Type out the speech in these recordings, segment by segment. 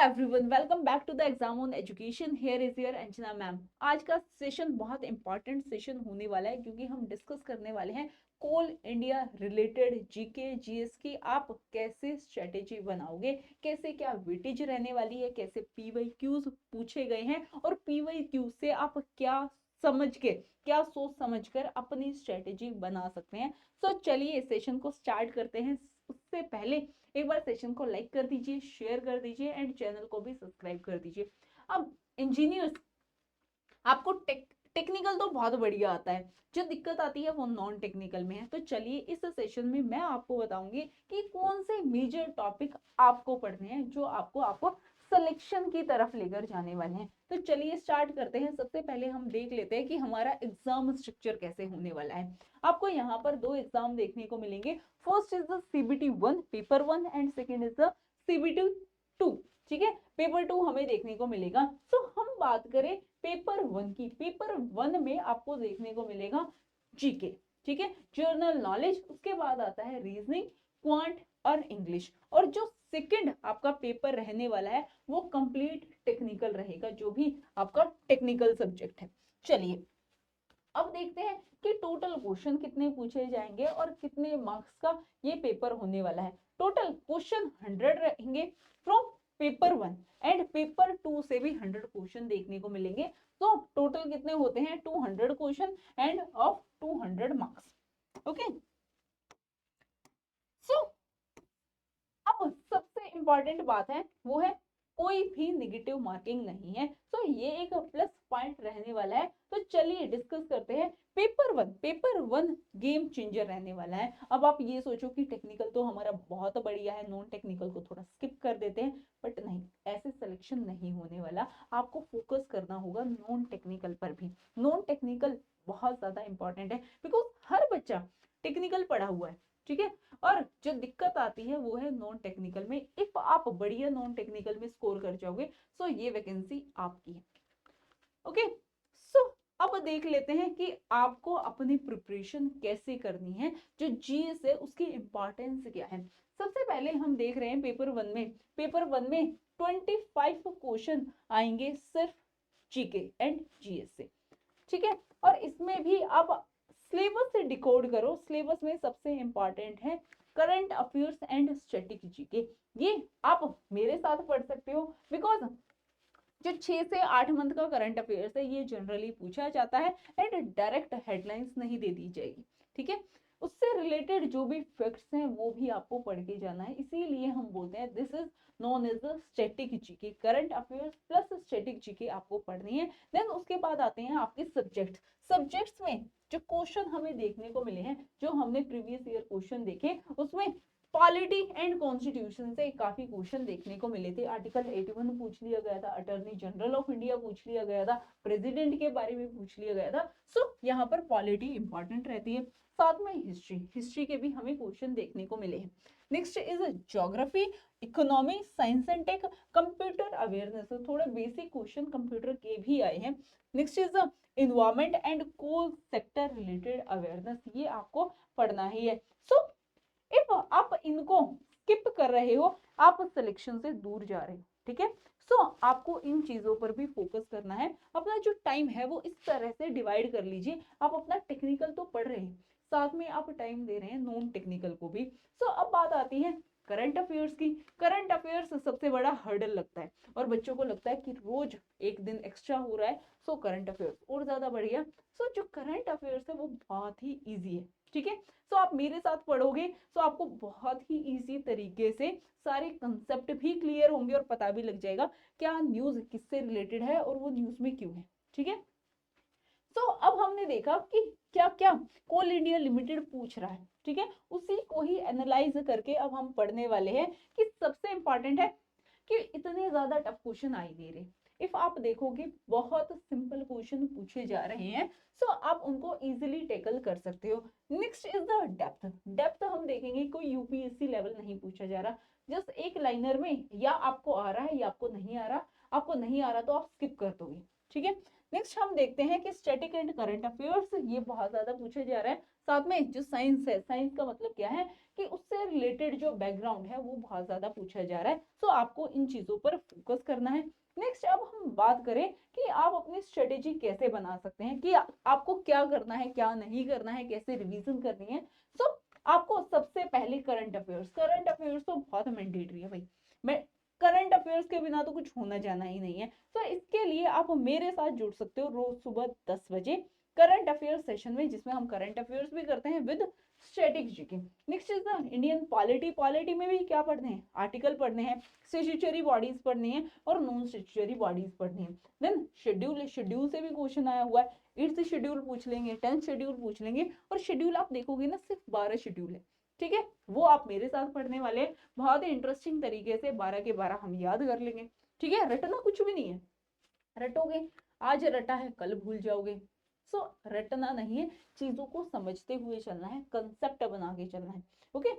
Everyone, welcome back to the exam on education. Here is your Anjana ma'am. आज का session बहुत important session होने वाला है क्योंकि हम डिस्कस करने वाले हैं कोल इंडिया रिलेटेड जीके जीएस की। आप कैसे स्ट्रेटेजी बनाओगे, कैसे क्या वेटेज रहने वाली है, कैसे पीवाई क्यूज पूछे गए हैं और पीवाई क्यूज से आप क्या समझ के, क्या सोच समझ कर अपनी स्ट्रेटेजी बना सकते हैं। तो चलिए इस सेशन को स्टार्ट करते हैं। उससे पहले एक बार सेशन को लाइक कर दीजिए, शेयर कर दीजिए एंड चैनल को भी सब्सक्राइब कर दीजिए। अब इंजीनियर्स, आपको टेक्निकल तो बहुत बढ़िया आता है, जो दिक्कत आती है वो नॉन टेक्निकल में है। तो चलिए इस सेशन में मैं आपको बताऊंगी कि कौन से मेजर टॉपिक आपको पढ़ने हैं जो आपको आपको सिलेक्शन की तरफ लेकर जाने वाले हैं। तो चलिए स्टार्ट करते हैं। सबसे पहले हम देख लेते हैं कि हमारा एग्जाम स्ट्रक्चर कैसे होने वाला है। आपको यहाँ पर दो एग्जाम देखने को मिलेंगे। First is the CBT 1 paper 1 and second is the CBT 2। ठीक है, पेपर 2 हमें देखने को मिलेगा। तो हम बात करें पेपर 1 की। पेपर 1 में आपको देखने को मिलेगा जीके, ठीक है, जनरल नॉलेज। उसके बाद आता है रीजनिंग, क्वांट और इंग्लिश। और जो सेकंड आपका पेपर रहने वाला है वो कंप्लीट टेक्निकल रहेगा, जो भी आपका टेक्निकल सब्जेक्ट है। चलिए अब देखते हैं कि टोटल क्वेश्चन कितने पूछे जाएंगे और कितने मार्क्स का ये पेपर होने वाला है। टोटल क्वेश्चन 100 रहेंगे फ्रॉम पेपर 1 एंड पेपर 2 से भी 100 क्वेश्चन देखने को मिलेंगे। तो टोटल कितने होते हैं 200 question and of 200 marks. Okay, so अब सबसे इंपॉर्टेंट बात है वो है कोई भी निगेटिव मार्किंग नहीं है। तो ये एक प्लस पॉइंट रहने वाला है। तो चलिए डिस्कस करते हैं पेपर 1 गेम चेंजर रहने वाला है। अब आप ये सोचो कि टेक्निकल तो हमारा बहुत बढ़िया है, नॉन टेक्निकल को थोड़ा स्किप कर देते हैं, बट नहीं, ऐसे सिलेक्शन नहीं होने वाला। आपको फोकस करना होगा नॉन टेक्निकल पर भी। नॉन टेक्निकल बहुत ज्यादा इंपॉर्टेंट है बिकॉज हर बच्चा टेक्निकल पढ़ा हुआ है, ठीक है। और जो दिक्कत आती है वो है नॉन टेक्निकल में। इफ आप बढ़िया नॉन टेक्निकल में स्कोर कर जाओगे तो ये वैकेंसी आपकी है। ओके, सो अब देख लेते हैं कि आपको अपनी प्रिपरेशन कैसे करनी है। जो जीएस है उसकी इंपॉर्टेंस क्या है। सबसे पहले हम देख रहे हैं पेपर 1 में 25 क्वेश्चन आएंगे सिर्फ जीके एंड जीएस से, ठीक है। और इसमें भी आप सिलेबस से डिकोड करो। सिलेबस में सबसे इंपॉर्टेंट है current affairs and static GK. ये आप मेरे साथ पढ़ सकते हो बिकॉज जो 6 से 8 मंथ का करंट अफेयर्स है ये जनरली पूछा जाता है एंड डायरेक्ट हेडलाइंस नहीं दे दी जाएगी, ठीक है। उससे रिलेटेड जो भी फैक्ट्स हैं वो भी आपको पढ़ के जाना है। इसीलिए हम बोलते हैं this is known as the static GK. Current affairs plus static GK आपको पढ़नी है। देन उसके बाद आते हैं आपके सब्जेक्ट्स में जो क्वेश्चन हमें देखने को मिले हैं, जो हमने प्रीवियस ईयर क्वेश्चन देखे उसमें पॉलिटी एंड कॉन्स्टिट्यूशन से काफी क्वेश्चन देखने को मिले थे। आर्टिकल 81 पूछ लिया गया था, अटॉर्नी जनरल ऑफ इंडिया पूछ लिया गया था, प्रेसिडेंट के बारे में पूछ लिया गया था। सो यहाँ पर पॉलिटी इंपॉर्टेंट रहती है। साथ में हिस्ट्री के भी हमें क्वेश्चन देखने को मिले हैं। Next is geography, economy, science and tech, computer awareness. थोड़े बेसिक क्वेश्चन कंप्यूटर के भी आए हैं। Next is environment and coal sector related awareness, ये आपको पढ़ना ही है। सो इफ आप इनको स्किप कर रहे हो आप सिलेक्शन से दूर जा रहे हो, ठीक है। सो आपको इन चीजों पर भी फोकस करना है। अपना जो टाइम है वो इस तरह से डिवाइड कर लीजिए। आप अपना टेक्निकल तो पढ़ रहे हैं, साथ में आप टाइम दे रहे हैं नॉन टेक्निकल को भी। सो अब बात आती है करंट अफेयर्स की। करंट अफेयर्स सबसे बड़ा हर्डल लगता है और बच्चों को लगता है कि रोज एक दिन एक्स्ट्रा हो रहा है, सो करंट अफेयर्स और ज्यादा बढ़िया। सो जो करंट अफेयर्स है वो बहुत ही ईजी है, ठीक है। सो आप मेरे साथ पढ़ोगे तो आपको बहुत ही इजी तरीके से सारे कंसेप्ट भी क्लियर होंगे और पता भी लग जाएगा क्या न्यूज किससे रिलेटेड है और वो न्यूज में क्यों है, ठीक है। तो अब हमने देखा कि क्या क्या कोल इंडिया लिमिटेड पूछ रहा है, ठीक है। उसी को ही एनालाइज करके अब हम पढ़ने वाले हैं कि सबसे इंपॉर्टेंट है कि इतने ज्यादा टफ क्वेश्चन आ ही नहीं रहे। इफ आप देखोगे बहुत सिंपल क्वेश्चन पूछे जा रहे हैं, सो आप उनको इजीली टैकल कर सकते हो। Next is the depth. Depth हम देखेंगे कोई यूपीएससी लेवल नहीं पूछा जा रहा। जस्ट एक लाइनर में या आपको आ रहा है या आपको नहीं आ रहा। आपको नहीं आ रहा तो आप स्किप कर दोगे, ठीक है। नेक्स्ट हम देखते हैं कि स्टैटिक एंड करंट अफेयर्स, ये बहुत ज्यादा पूछा जा रहा है। साथ में जो साइंस है, साइंस का मतलब क्या है कि उससे रिलेटेड जो बैकग्राउंड है वो बहुत ज्यादा पूछा जा रहा है। सो आपको इन चीजों पर फोकस करना है। नेक्स्ट अब हम बात करें कि आप अपनी स्ट्रेटेजी कैसे बना सकते हैं, कि आपको क्या करना है, क्या नहीं करना है, कैसे रिवीजन करनी है। सो आपको सबसे पहले करंट अफेयर्स तो बहुत मैंडेटरी है भाई। मैं करंट अफेयर्स के बिना तो कुछ होना जाना ही नहीं है। तो इसके लिए आप मेरे साथ जुड़ सकते हो रोज सुबह 10 बजे करंट अफेयर्स सेशन में, जिसमें हम करंट अफेयर्स भी करते हैं with static GK. Next is the Indian polity. Polity में भी क्या पढ़ने हैं, आर्टिकल पढ़ने हैं, स्टैट्यूटरी बॉडीज पढ़नी है और नॉन स्टैट्यूटरी बॉडीज पढ़नी है। देन शेड्यूल, शेड्यूल से भी क्वेश्चन आया हुआ है। 8th शेड्यूल पूछ लेंगे, 10th शेड्यूल पूछ लेंगे। और शेड्यूल आप देखोगे ना, सिर्फ 12 शेड्यूल है, ठीक है। वो आप मेरे साथ पढ़ने वाले हैं, बहुत ही इंटरेस्टिंग तरीके से 12 के 12 हम याद कर लेंगे, ठीक है। रटना कुछ भी नहीं है, रटोगे आज रटा है कल भूल जाओगे। सो रटना नहीं है, चीजों को समझते हुए चलना है, कंसेप्ट बना के चलना है। ओके।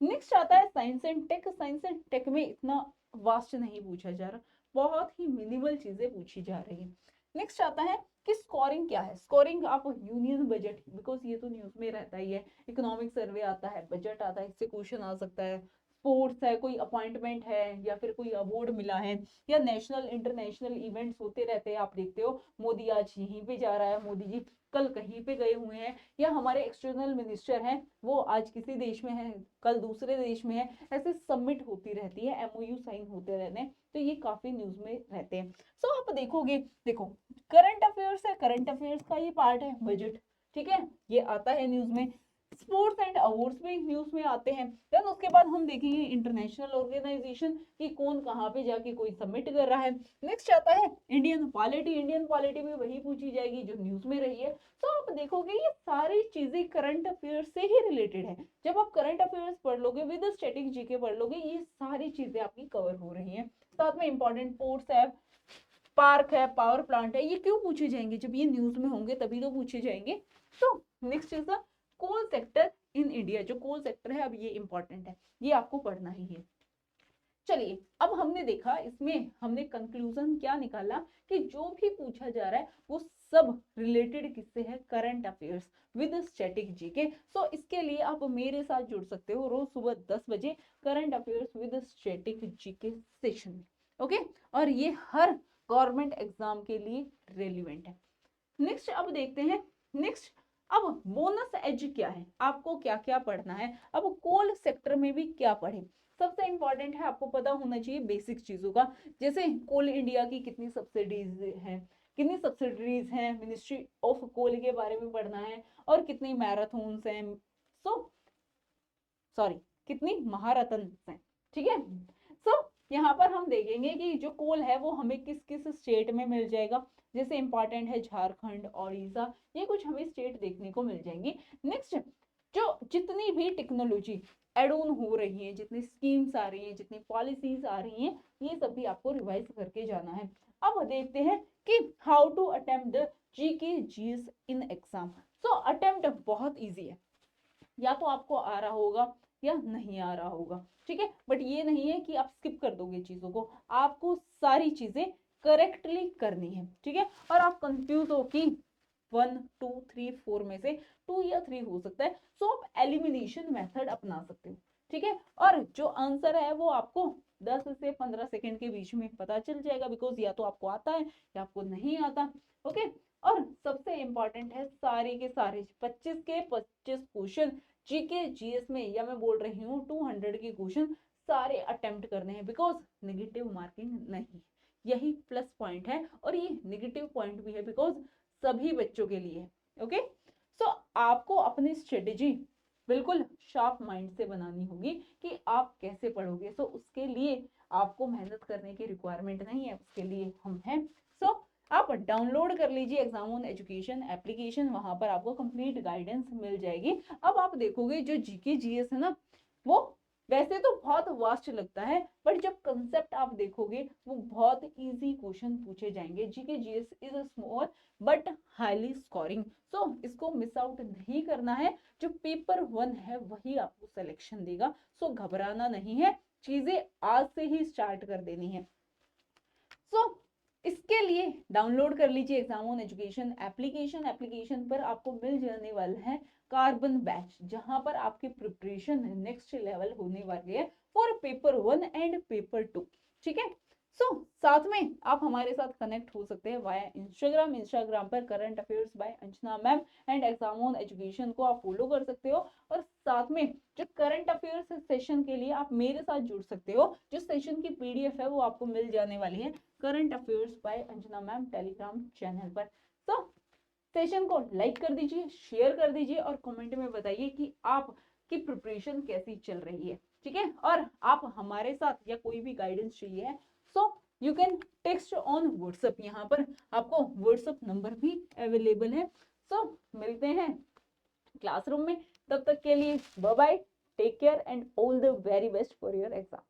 नेक्स्ट आता है science and tech. Science and tech में इतना वास्ट नहीं पूछा जा रहा, बहुत ही मिनिमल चीजें पूछी जा रही है। नेक्स्ट आता है कि स्कोरिंग क्या है। स्कोरिंग आप यूनियन बजट, बिकॉज ये तो न्यूज में रहता ही है, इकोनॉमिक सर्वे आता है, बजट आता है, इससे क्वेश्चन आ सकता है। स्पोर्ट्स है, कोई अपॉइंटमेंट है या फिर कोई अवार्ड मिला है, या नेशनल इंटरनेशनल इवेंट्स होते रहते हैं। आप देखते हो मोदी आज यहीं पे जा रहा है, मोदी जी कल कहीं पे गए हुए हैं, या हमारे एक्सटर्नल मिनिस्टर हैं वो आज किसी देश में है, कल दूसरे देश में है। ऐसे सबमिट होती रहती है, एमओयू साइन होते रहते हैं, तो ये काफी न्यूज में रहते हैं। सो आप देखोगे, देखो करंट अफेयर्स है, करंट अफेयर्स का ये पार्ट है बजट, ठीक है, ये आता है न्यूज में। स्पोर्ट्स एंड अवार्ड्स भी न्यूज में आते हैं। देन उसके बाद हम देखेंगे इंटरनेशनल ऑर्गेनाइजेशन कि कौन कहाँ पे जाके कोई सबमिट कर रहा है। नेक्स्ट आता है इंडियन पॉलिटी। इंडियन पॉलिटी भी वही पूछी जाएगी जो न्यूज में रही है। तो आप देखोगे ये सारी चीजें करंट अफेयर्स से ही रिलेटेड है। जब आप करंट अफेयर्स पढ़ लोगे विद स्टैटिक जीके पढ़ लोगे, ये सारी चीजें आपकी कवर हो रही है। साथ में इंपॉर्टेंट पोर्ट्स है, पार्क है, पावर प्लांट है, ये क्यों पूछे जाएंगे, जब ये न्यूज में होंगे तभी तो पूछे जाएंगे। तो next is the coal sector in India. जो कोल सेक्टर है, अब ये इंपॉर्टेंट है, ये आपको पढ़ना ही है। चलिए अब हमने देखा, इसमें हमने कंक्लूजन क्या निकाला कि जो भी पूछा जा रहा है वो सब रिलेटेड किससे है, current affairs with static GK. So इसके लिए आप मेरे साथ जुड़ सकते हो रोज सुबह 10 बजे current affairs with static GK session में। ओके, और ये हर गवर्नमेंट एग्जाम के लिए रेलिवेंट है। नेक्स्ट अब देखते हैं, नेक्स्ट अब बोनस एज क्या है, आपको क्या क्या पढ़ना है। अब कोल सेक्टर में भी क्या पढ़े, सबसे इंपॉर्टेंट है आपको पता होना चाहिए बेसिक चीजों का। जैसे कोल इंडिया की कितनी सब्सिडीज हैं, कितनी सब्सिडीज हैं, मिनिस्ट्री ऑफ कोल के बारे में पढ़ना है, और कितनी मैराथन्स हैं, सो सॉरी कितनी महारथन हैं, ठीक है। सो यहाँ पर हम देखेंगे कि जो कोल है वो हमें किस किस स्टेट में मिल जाएगा। जैसे इंपॉर्टेंट है झारखंड, ओडिशा, ये कुछ हमें स्टेट देखने को मिल जाएंगी। नेक्स्ट, जो जितनी भी टेक्नोलॉजी एड ऑन हो रही है, जितनी स्कीम्स आ रही हैं, जितनी पॉलिसीज आ रही हैं, ये सब भी आपको रिवाइज करके जाना है। अब देखते हैं कि how to attempt the GK GS in exam. So attempt बहुत इजी है, या तो आपको आ रहा होगा या नहीं आ रहा होगा, ठीक है। बट ये नहीं है कि आप स्किप कर दोगे चीजों को, आपको सारी चीजें करेक्टली करनी है, ठीक है। और आप कंफ्यूज हो कि 1 2 3 4 में से 2 या 3 हो सकता है, सो आप एलिमिनेशन मेथड अपना सकते हो, ठीक है। और जो आंसर है वो आपको 10 से 15 सेकंड के बीच में पता चल जाएगा, बिकॉज या तो आपको आता है या आपको नहीं आता। ओके, और सबसे इंपॉर्टेंट है सारे के सारे 25 के 25 क्वेश्चन जीके जीएस में, या मैं बोल रही हूँ 200 के क्वेश्चन सारे अटेम्प्ट करने हैं, बिकॉज नेगेटिव मार्किंग नहीं, यही प्लस पॉइंट है। और ये नेगेटिव पॉइंट भी है बिकॉज सभी बच्चों के लिए। ओके, सो आपको अपनी स्ट्रेटेजी बिल्कुल शार्प माइंड से बनानी होगी कि आप कैसे पढ़ोगे। सो उसके लिए आपको मेहनत करने की रिक्वायरमेंट नहीं है, उसके लिए हम हैं। सो आप डाउनलोड कर लीजिए एग्जाम ऑन एजुकेशन एप्लीकेशन, वहां पर आपको कंप्लीट गाइडेंस मिल जाएगी। अब आप देखोगे जो जीके जीएस है ना, वो वैसे तो बहुत वास्ट लगता है, बट जब कंसेप्ट आप देखोगे वो बहुत इजी क्वेश्चन पूछे जाएंगे। GK GS is small but highly scoring, so इसको मिस आउट नहीं करना है। जो पेपर 1 है वही आपको सिलेक्शन देगा, सो घबराना नहीं है, चीजें आज से ही स्टार्ट कर देनी है। सो इसके लिए डाउनलोड कर लीजिए exam on education application. Application पर आपको मिल जाने वाला है कार्बन बैच, जहां पर आपकी प्रिपरेशन नेक्स्ट लेवल होने वाली है फॉर पेपर 1 एंड पेपर 2। ठीक है, सो साथ में आप हमारे साथ कनेक्ट हो सकते हैं वाया इंस्टाग्राम पर current affairs by Anjana ma'am and exam on education को आप फॉलो कर सकते हो। और साथ में जो करंट अफेयर्स सेशन के लिए आप मेरे साथ जुड़ सकते हो, जो सेशन की पीडीएफ है वो आपको मिल जाने वाली है current affairs by Anjana ma'am Telegram channel पर। तो सेशन को लाइक कर दीजिए, शेयर कर दीजिए और कमेंट में बताइए कि आपकी प्रिपरेशन कैसी चल रही है। ठीक है, और आप हमारे साथ या कोई भी गाइडेंस चाहिए है so you can text on WhatsApp, यहाँ पर आपको व्हाट्सएप नंबर भी अवेलेबल है। सो मिलते हैं क्लासरूम में, तब तक के लिए bye bye, take care and all the very best for your exam.